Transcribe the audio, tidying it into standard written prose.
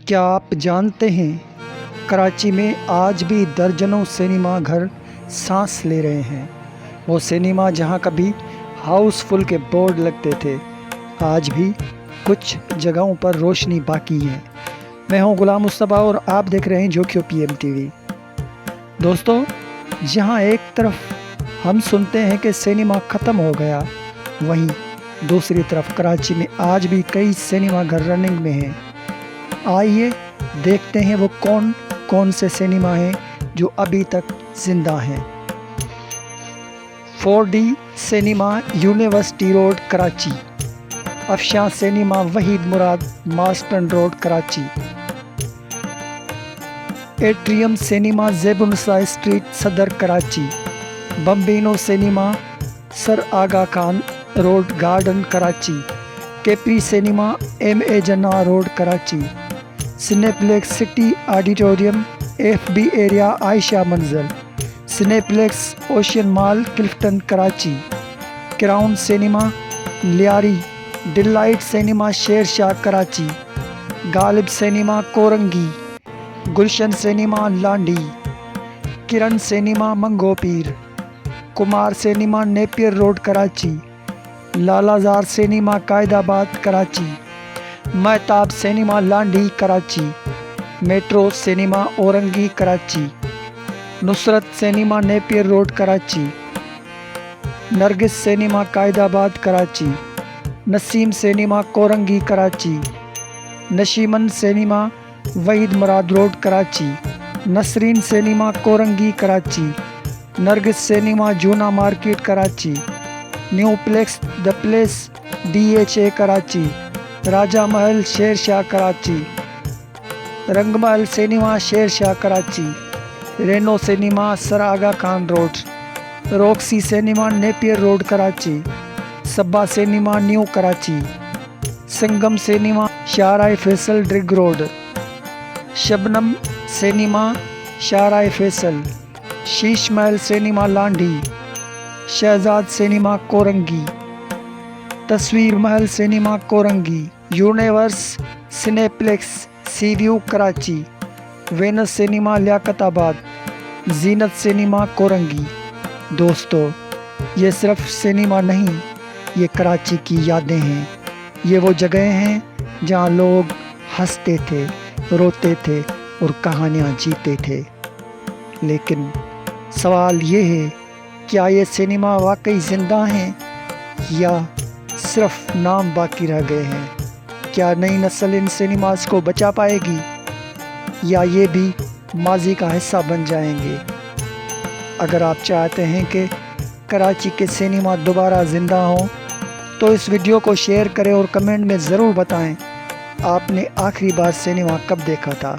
کیا آپ جانتے ہیں کراچی میں آج بھی درجنوں سینما گھر سانس لے رہے ہیں۔ وہ سینما جہاں کبھی ہاؤس فل کے بورڈ لگتے تھے، آج بھی کچھ جگہوں پر روشنی باقی ہے۔ میں ہوں غلام مصطفیٰ اور آپ دیکھ رہے ہیں جوکیو پی ایم ٹی وی۔ دوستو، جہاں ایک طرف ہم سنتے ہیں کہ سینما ختم ہو گیا، وہیں دوسری طرف کراچی میں آج بھی کئی سینما گھر رننگ میں ہیں۔ آئیے دیکھتے ہیں وہ کون کون سے سینما ہیں جو ابھی تک زندہ ہیں۔ 4D cinema university road Karachi, Afshan cinema Waheed Murad ماسٹن road Karachi, Atrium cinema Zebunnisa street Saddar Karachi, Bambino cinema sir Agha Khan road garden Karachi, Capri cinema M A Jinnah road Karachi, Cineplex city auditorium F B area Ayesha Manzil, Cineplex ocean mall Clifton Karachi, crown cinema Lyari, delight cinema Sher Shah Karachi, Ghalib cinema Korangi, Gulshan cinema Landhi, Kiran cinema Mangho Pir, Kumar cinema Napier road Karachi, Lalazar cinema Quaidabad Karachi, Mehtab cinema Landhi Karachi, metro cinema Orangi Karachi, Nusrat cinema Napier road Karachi, Nargis cinema Quaidabad Karachi, Naseem cinema Korangi Karachi, Nasheman cinema Waheed Murad road Karachi, Nasreen cinema Korangi Karachi, Nargis cinema Juna market Karachi, Nueplex the place DHA Karachi, Raja Mahal Sher Shah Karachi, Rang Mahal cinema Sher Shah Karachi, Reno cinema sir Agha Khan road, روکسی cinema Napier road Karachi, Saba cinema new Karachi, Sangam cinema شاہراہ Faisal drug road, شبنم cinema شاہراہ فیصل، شیش Mahal cinema Landhi, Shahzad cinema Korangi, تصویر Mahal cinema Korangi, universe سنیپلیکس سی view Karachi, Venice cinema لیاقت آباد، زینت cinema Korangi. دوستو، یہ صرف cinema نہیں، یہ کراچی کی یادیں ہیں۔ یہ وہ جگہیں ہیں جہاں لوگ ہنستے تھے، روتے تھے اور کہانیاں جیتے تھے۔ لیکن سوال یہ ہے، کیا یہ سینما واقعی زندہ ہیں یا صرف نام باقی رہ گئے ہیں؟ کیا نئی نسل ان سینماز کو بچا پائے گی یا یہ بھی ماضی کا حصہ بن جائیں گے؟ اگر آپ چاہتے ہیں کہ کراچی کے سینما دوبارہ زندہ ہوں تو اس ویڈیو کو شیئر کریں اور کمنٹ میں ضرور بتائیں آپ نے آخری بار سینما کب دیکھا تھا۔